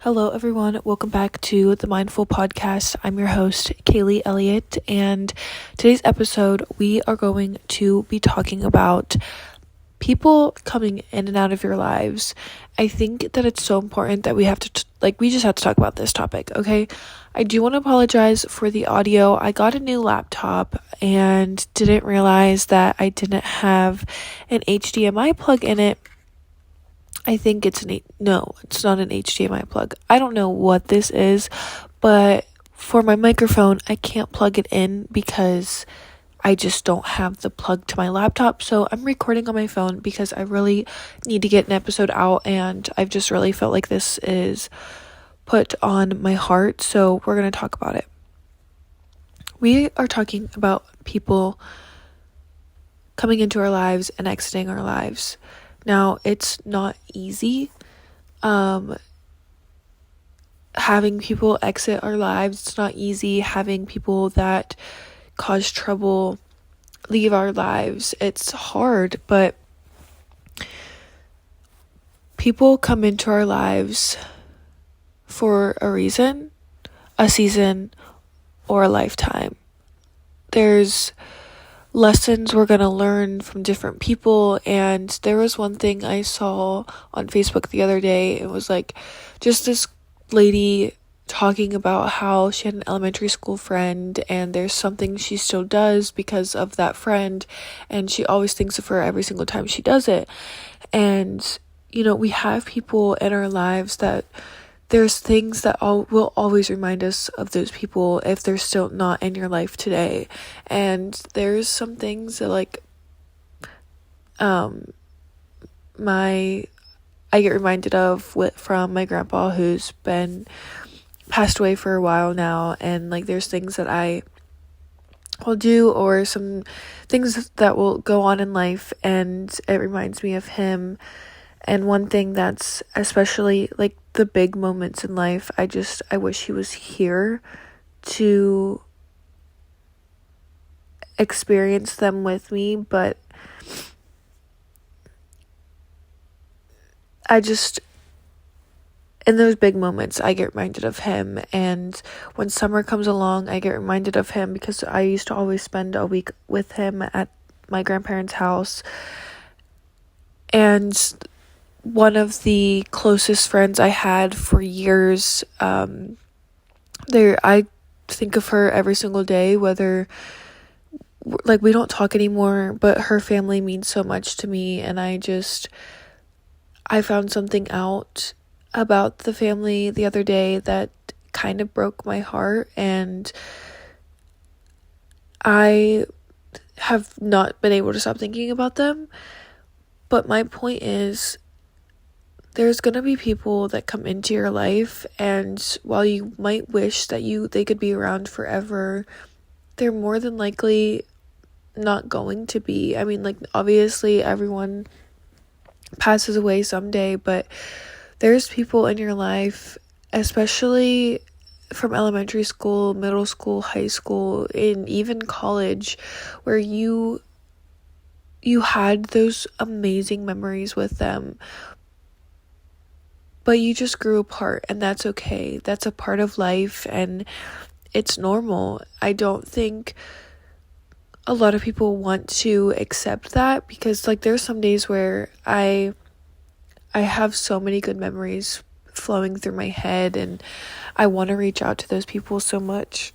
Hello, everyone. Welcome back to the Mindful Podcast. I'm your host, Kaylee Elliott, and today's episode, we are going to be talking about people coming in and out of your lives. I think that it's so important that we have to, we just have to talk about this topic, okay? I do want to apologize for the audio. I got a new laptop and didn't realize that I didn't have an HDMI plug in it. I think it's no, it's not an HDMI plug. I don't know what this is, but for my microphone, I can't plug it in because I just don't have the plug to my laptop. So I'm recording on my phone because I really need to get an episode out, and I've just really felt like this is put on my heart. So we're going to talk about it. We are talking about people coming into our lives and exiting our lives. Now, it's not easy. Having people exit our lives, it's not easy. Having people that cause trouble leave our lives, it's hard, but people come into our lives for a reason, a season, or a lifetime. There's lessons we're going to learn from different people, and there was one thing I saw on Facebook the other day. It was like just this lady talking about how she had an elementary school friend, and there's something she still does because of that friend, and she always thinks of her every single time she does it. And we have people in our lives that there's things that will always remind us of those people if they're still not in your life today. And there's some things that I get reminded of from my grandpa, who's been passed away for a while now, and there's things that I will do, or some things that will go on in life, and it reminds me of him. And one thing that's especially the big moments in life, I wish he was here to experience them with me, but in those big moments, I get reminded of him. And when summer comes along, I get reminded of him because I used to always spend a week with him at my grandparents' house. And one of the closest friends I had for years, I think of her every single day, whether we don't talk anymore, but her family means so much to me. And I found something out about the family the other day that kind of broke my heart, and I have not been able to stop thinking about them. But my point is, there's gonna be people that come into your life, and while you might wish that they could be around forever, they're more than likely not going to be. I mean, obviously everyone passes away someday, but there's people in your life, especially from elementary school, middle school, high school, and even college, where you had those amazing memories with them, but you just grew apart, and that's okay. That's a part of life, and it's normal. I don't think a lot of people want to accept that, because there's some days where I have so many good memories flowing through my head, and I want to reach out to those people so much.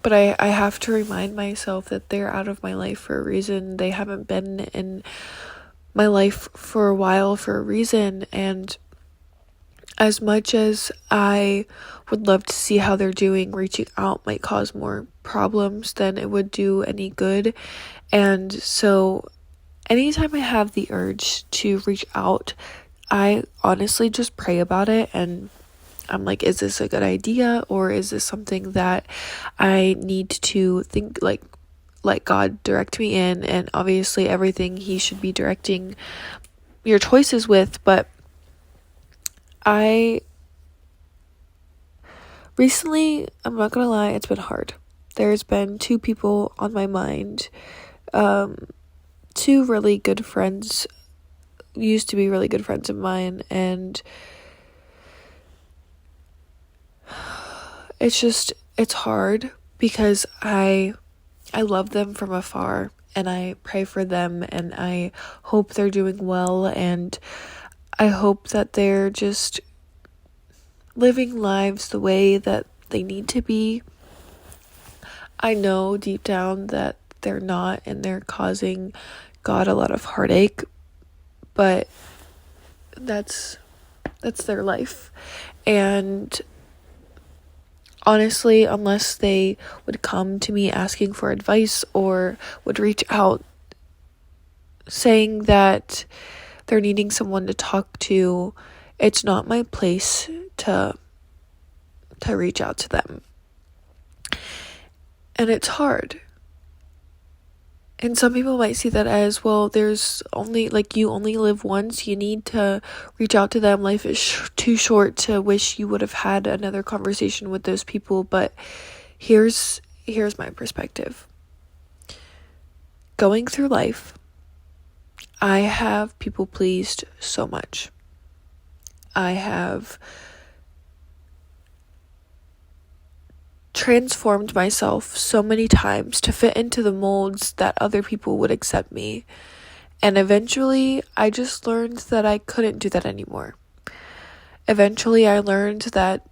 But I have to remind myself that they're out of my life for a reason. They haven't been in my life for a while for a reason. And as much as I would love to see how they're doing, reaching out might cause more problems than it would do any good. And so anytime I have the urge to reach out, I honestly just pray about it, and I'm like, is this a good idea, or is this something that I need to think, let God direct me in? And obviously everything he should be directing your choices with, but recently, I'm not gonna lie, it's been hard. There's been two people on my mind, two really good friends, used to be really good friends of mine, and it's hard because I love them from afar, and I pray for them, and I hope they're doing well, and I hope that they're just living lives the way that they need to be. I know deep down that they're not, and they're causing God a lot of heartache, but that's their life. And honestly, unless they would come to me asking for advice or would reach out saying that they're needing someone to talk to, it's not my place to reach out to them. And it's hard. And some people might see that as, well, there's only, like, you only live once. You need to reach out to them. Life is too short to wish you would have had another conversation with those people. But here's my perspective. Going through life, I have people pleased so much. I have transformed myself so many times to fit into the molds that other people would accept me. And eventually, I just learned that I couldn't do that anymore. Eventually, I learned that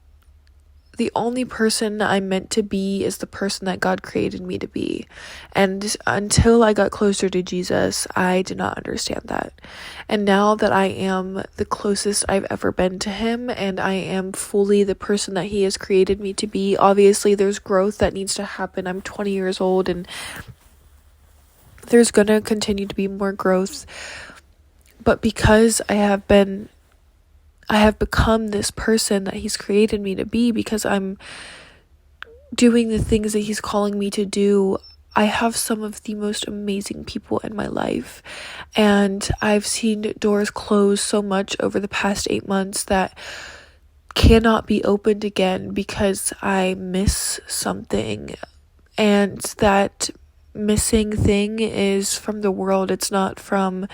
the only person I'm meant to be is the person that God created me to be. And until I got closer to Jesus, I did not understand that. And now that I am the closest I've ever been to him, and I am fully the person that he has created me to be, obviously there's growth that needs to happen. I'm 20 years old, and there's gonna continue to be more growth. But because I have become this person that he's created me to be, because I'm doing the things that he's calling me to do, I have some of the most amazing people in my life. And I've seen doors close so much over the past 8 months that cannot be opened again because I miss something. And that missing thing is from the world. It's not from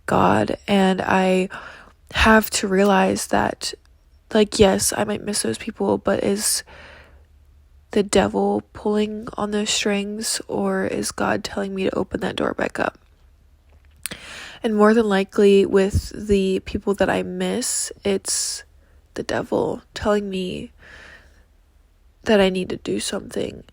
God. And I have to realize that, like, yes, I might miss those people, but is the devil pulling on those strings, or is God telling me to open that door back up? And more than likely, with the people that I miss, it's the devil telling me that I need to do something.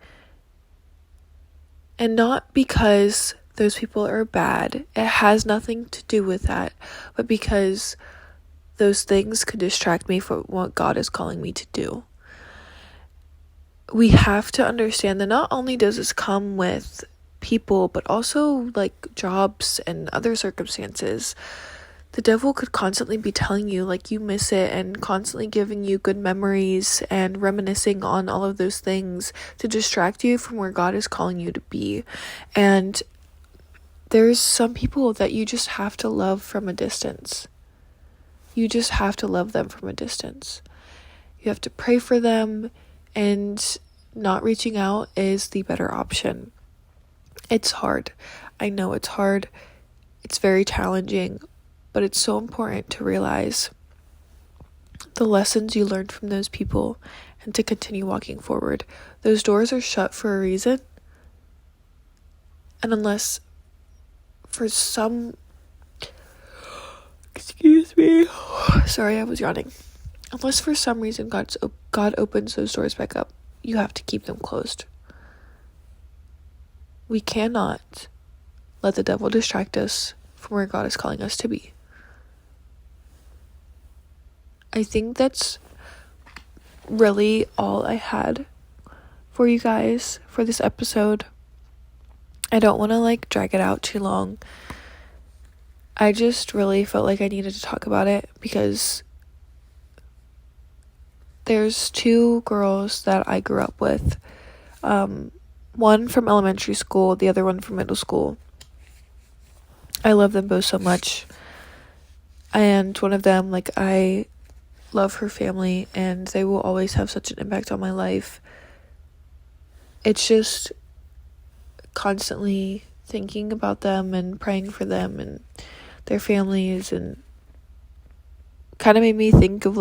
And not because those people are bad, it has nothing to do with that, but because those things could distract me from what God is calling me to do. We have to understand that not only does this come with people, but also like jobs and other circumstances. The devil could constantly be telling you like you miss it, and constantly giving you good memories and reminiscing on all of those things to distract you from where God is calling you to be. And there's some people that you just have to love from a distance. You just have to love them from a distance. You have to pray for them, and not reaching out is the better option. It's hard. I know it's hard. It's very challenging, but it's so important to realize the lessons you learned from those people and to continue walking forward. Those doors are shut for a reason. And unless for some... Excuse me. Sorry, I was yawning. Unless for some reason God opens those doors back up, you have to keep them closed. We cannot let the devil distract us from where God is calling us to be. I think that's really all I had for you guys for this episode. I don't want to drag it out too long. I just really felt like I needed to talk about it because there's two girls that I grew up with. One from elementary school, the other one from middle school. I love them both so much. And one of them, I love her family, and they will always have such an impact on my life. It's just constantly thinking about them and praying for them and their families, and kind of made me think of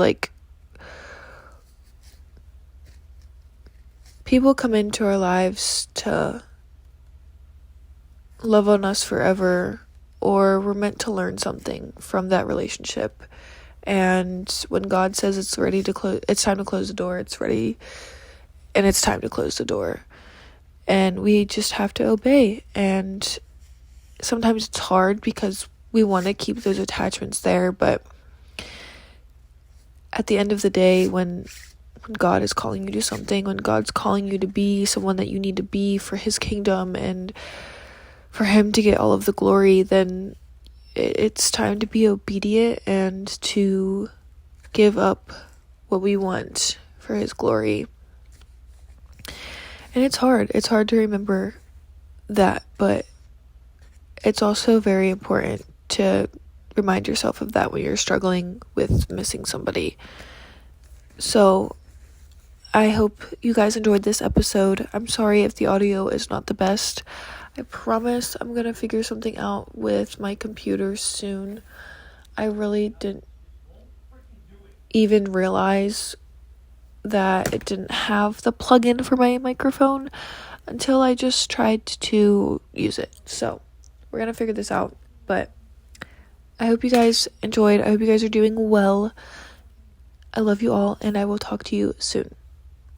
people come into our lives to love on us forever, or we're meant to learn something from that relationship. And when God says it's ready to close, it's time to close the door, it's ready, and it's time to close the door. And we just have to obey. And sometimes it's hard because we want to keep those attachments there, but at the end of the day, when God is calling you to something, when God's calling you to be someone that you need to be for his kingdom and for him to get all of the glory, then it's time to be obedient and to give up what we want for his glory. And it's hard to remember that, but it's also very important to remind yourself of that when you're struggling with missing somebody. So I hope you guys enjoyed this episode. I'm sorry if the audio is not the best. I promise I'm gonna figure something out with my computer soon. I really didn't even realize that it didn't have the plug-in for my microphone until I just tried to use it. So we're gonna figure this out, but I hope you guys enjoyed. I hope you guys are doing well. I love you all, and I will talk to you soon.